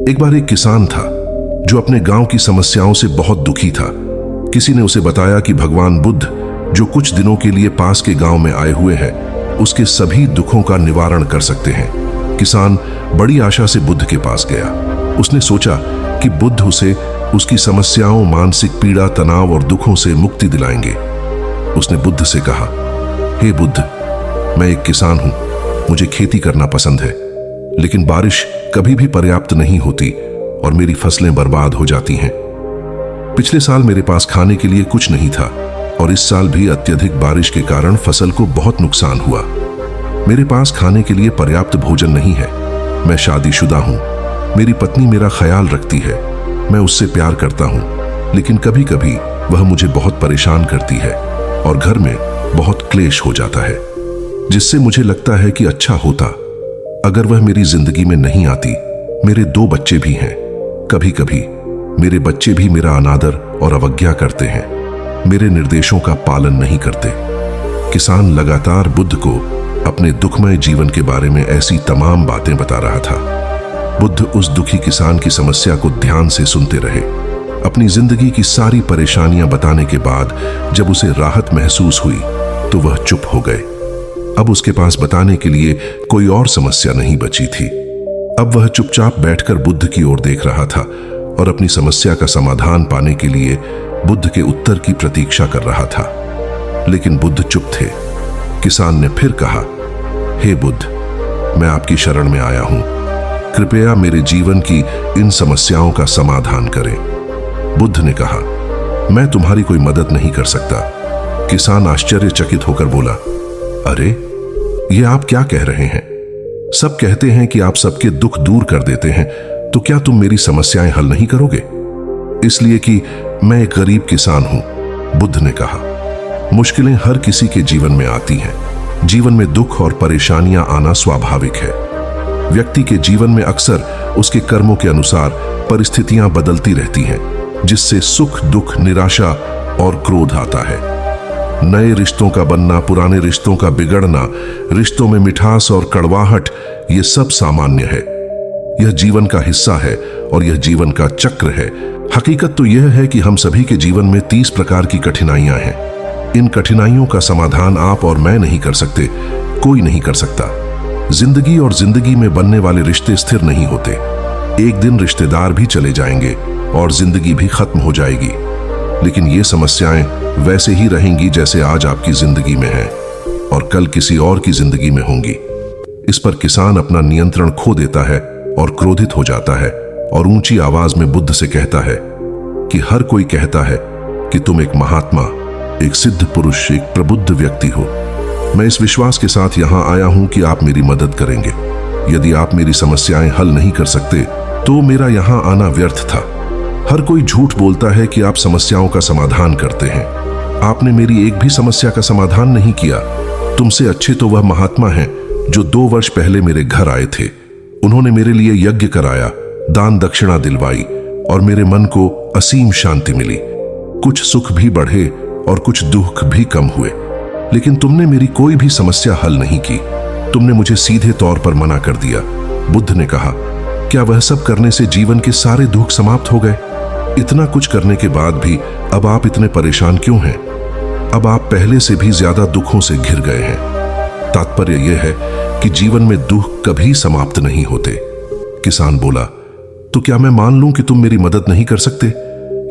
एक बार एक किसान था जो अपने गांव की समस्याओं से बहुत दुखी था। किसी ने उसे बताया कि भगवान बुद्ध जो कुछ दिनों के लिए पास के गांव में आए हुए हैं, उसके सभी दुखों का निवारण कर सकते हैं। किसान बड़ी आशा से बुद्ध के पास गया। उसने सोचा कि बुद्ध उसे उसकी समस्याओं, मानसिक पीड़ा, तनाव और दुखों से मुक्ति दिलाएंगे। उसने बुद्ध से कहा, हे बुद्ध, मैं एक किसान हूं, मुझे खेती करना पसंद है, लेकिन बारिश कभी भी पर्याप्त नहीं होती और मेरी फसलें बर्बाद हो जाती हैं। पिछले साल मेरे पास खाने के लिए कुछ नहीं था और इस साल भी अत्यधिक बारिश के कारण फसल को बहुत नुकसान हुआ। मेरे पास खाने के लिए पर्याप्त भोजन नहीं है। मैं शादीशुदा हूं, मेरी पत्नी मेरा ख्याल रखती है, मैं उससे प्यार करता हूं, लेकिन कभी कभी वह मुझे बहुत परेशान करती है और घर में बहुत क्लेश हो जाता है, जिससे मुझे लगता है कि अच्छा होता अगर वह मेरी जिंदगी में नहीं आती। मेरे 2 बच्चे भी हैं। कभी कभी मेरे बच्चे भी मेरा अनादर और अवज्ञा करते हैं, मेरे निर्देशों का पालन नहीं करते। किसान लगातार बुद्ध को अपने दुखमय जीवन के बारे में ऐसी तमाम बातें बता रहा था। बुद्ध उस दुखी किसान की समस्या को ध्यान से सुनते रहे। अपनी जिंदगी की सारी परेशानियां बताने के बाद जब उसे राहत महसूस हुई तो वह चुप हो गए। अब उसके पास बताने के लिए कोई और समस्या नहीं बची थी। अब वह चुपचाप बैठकर बुद्ध की ओर देख रहा था और अपनी समस्या का समाधान पाने के लिए बुद्ध के उत्तर की प्रतीक्षा कर रहा था। लेकिन बुद्ध चुप थे। किसान ने फिर कहा, हे बुद्ध, मैं आपकी शरण में आया हूं, कृपया मेरे जीवन की इन समस्याओं का समाधान करें। बुद्ध ने कहा, मैं तुम्हारी कोई मदद नहीं कर सकता। किसान आश्चर्यचकित होकर बोला, अरे, ये आप क्या कह रहे हैं? सब कहते हैं कि आप सबके दुख दूर कर देते हैं, तो क्या तुम मेरी समस्याएं हल नहीं करोगे? इसलिए कि मैं एक गरीब किसान हूं, बुद्ध ने कहा। मुश्किलें हर किसी के जीवन में आती हैं। जीवन में दुख और परेशानियां आना स्वाभाविक है। व्यक्ति के जीवन में अक्सर उसके कर्मों के अनुसार परिस्थितियां बदलती रहती हैं, जिससे सुख, दुख, निराशा और क्रोध आता है। नए रिश्तों का बनना, पुराने रिश्तों का बिगड़ना, रिश्तों में मिठास और कड़वाहट, ये सब सामान्य है। यह जीवन का हिस्सा है और यह जीवन का चक्र है। हकीकत तो यह है कि हम सभी के जीवन में 30 प्रकार की कठिनाइयां हैं। इन कठिनाइयों का समाधान आप और मैं नहीं कर सकते, कोई नहीं कर सकता। जिंदगी और जिंदगी में बनने वाले रिश्ते स्थिर नहीं होते। एक दिन रिश्तेदार भी चले जाएंगे और जिंदगी भी खत्म हो जाएगी, लेकिन ये समस्याएं वैसे ही रहेंगी जैसे आज आपकी जिंदगी में है और कल किसी और की जिंदगी में होंगी। इस पर किसान अपना नियंत्रण खो देता है और क्रोधित हो जाता है और ऊंची आवाज में बुद्ध से कहता है कि हर कोई कहता है कि तुम एक महात्मा, एक सिद्ध पुरुष, एक प्रबुद्ध व्यक्ति हो। मैं इस विश्वास के साथ यहां आया हूं कि आप मेरी मदद करेंगे। यदि आप मेरी समस्याएं हल नहीं कर सकते तो मेरा यहां आना व्यर्थ था। हर कोई झूठ बोलता है कि आप समस्याओं का समाधान करते हैं। आपने मेरी एक भी समस्या का समाधान नहीं किया। तुमसे अच्छे तो वह महात्मा हैं जो 2 वर्ष पहले मेरे घर आए थे। उन्होंने मेरे लिए यज्ञ कराया, दान दक्षिणा दिलवाई और मेरे मन को असीम शांति मिली। कुछ सुख भी बढ़े और कुछ दुख भी कम हुए, लेकिन तुमने मेरी कोई भी समस्या हल नहीं की। तुमने मुझे सीधे तौर पर मना कर दिया। बुद्ध ने कहा, क्या वह सब करने से जीवन के सारे दुख समाप्त हो गए? इतना कुछ करने के बाद भी अब आप इतने परेशान क्यों हैं? अब आप पहले से भी ज्यादा दुखों से घिर गए हैं। तात्पर्य यह है कि जीवन में दुख कभी समाप्त नहीं होते। किसान बोला, तो क्या मैं मान लूं कि तुम मेरी मदद नहीं कर सकते?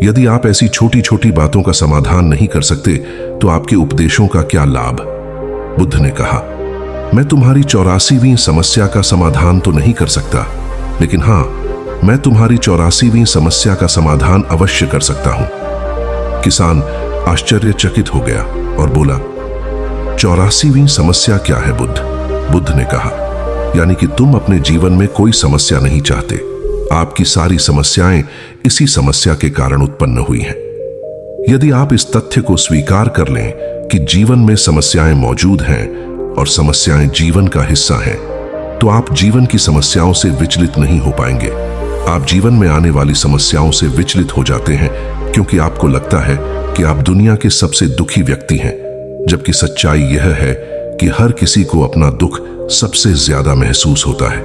यदि आप ऐसी छोटी छोटी बातों का समाधान नहीं कर सकते तो आपके उपदेशों का क्या लाभ? बुद्ध ने कहा, मैं तुम्हारी 84वीं समस्या का समाधान तो नहीं कर सकता, लेकिन हां, मैं तुम्हारी 84वीं समस्या का समाधान अवश्य कर सकता हूं। किसान आश्चर्यचकित हो गया और बोला, 84वीं समस्या क्या है बुद्ध? बुद्ध ने कहा, यानी कि तुम अपने जीवन में कोई समस्या नहीं चाहते। आपकी सारी समस्याएं इसी समस्या के कारण उत्पन्न हुई हैं। यदि आप इस तथ्य को स्वीकार कर लें कि जीवन में समस्याएं मौजूद हैं और समस्याएं जीवन का हिस्सा हैं, तो आप जीवन की समस्याओं से विचलित नहीं हो पाएंगे। आप जीवन में आने वाली समस्याओं से विचलित हो जाते हैं क्योंकि आपको लगता है कि आप दुनिया के सबसे दुखी व्यक्ति हैं, जबकि सच्चाई यह है कि हर किसी को अपना दुख सबसे ज्यादा महसूस होता है।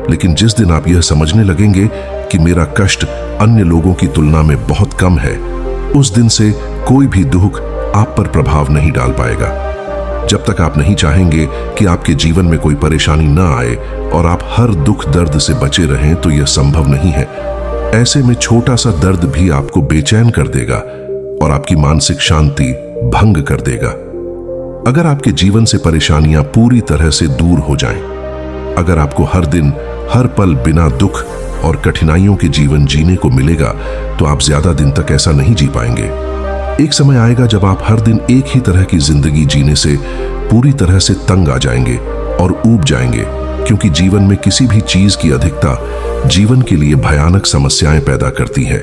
लेकिन जिस दिन आप यह समझने लगेंगे कि मेरा कष्ट अन्य लोगों की तुलना में बहुत कम है, उस दिन से कोई भी दुख आप पर प्रभाव नहीं डाल पाएगा। जब तक आप नहीं चाहेंगे कि आपके जीवन में कोई परेशानी न आए और आप हर दुख दर्द से बचे रहें, तो यह संभव नहीं है। ऐसे में छोटा सा दर्द भी आपको बेचैन कर देगा और आपकी मानसिक शांति भंग कर देगा। अगर आपके जीवन से परेशानियां पूरी तरह से दूर हो जाएं, अगर आपको हर दिन हर पल बिना दुख और कठिनाइयों के जीवन जीने को मिलेगा, तो आप ज्यादा दिन तक ऐसा नहीं जी पाएंगे। एक समय आएगा जब आप हर दिन एक ही तरह की जिंदगी जीने से पूरी तरह से तंग आ जाएंगे और ऊब जाएंगे, क्योंकि जीवन में किसी भी चीज की अधिकता जीवन के लिए भयानक समस्याएं पैदा करती है।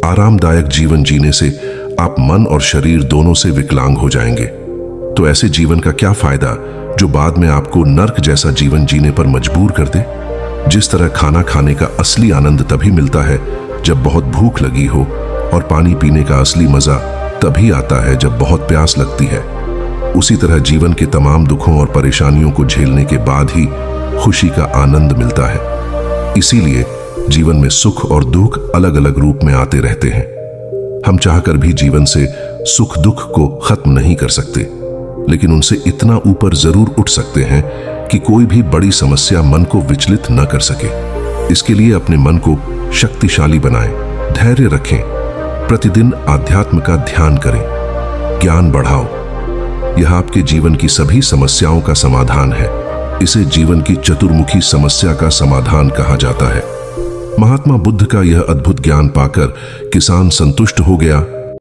आरामदायक जीवन जीने से आप मन और शरीर दोनों से विकलांग हो जाएंगे। तो ऐसे जीवन का क्या फायदा जो बाद में आपको नर्क जैसा जीवन जीने पर मजबूर कर दे। जिस तरह खाना खाने का असली आनंद तभी मिलता है जब बहुत भूख लगी हो, और पानी पीने का असली मजा तभी आता है जब बहुत प्यास लगती है, उसी तरह जीवन के तमाम दुखों और परेशानियों को झेलने के बाद ही खुशी का आनंद मिलता है। इसीलिए जीवन में सुख और दुख अलग अलग रूप में आते रहते हैं। हम चाहकर भी जीवन से सुख दुख को खत्म नहीं कर सकते, लेकिन उनसे इतना ऊपर जरूर उठ सकते हैं कि कोई भी बड़ी समस्या मन को विचलित न कर सके। इसके लिए अपने मन को शक्तिशाली बनाएं, धैर्य रखें, प्रतिदिन आध्यात्म का ध्यान करें, ज्ञान बढ़ाओ। यह आपके जीवन की सभी समस्याओं का समाधान है। इसे जीवन की चतुर्मुखी समस्या का समाधान कहा जाता है। महात्मा बुद्ध का यह अद्भुत ज्ञान पाकर किसान संतुष्ट हो गया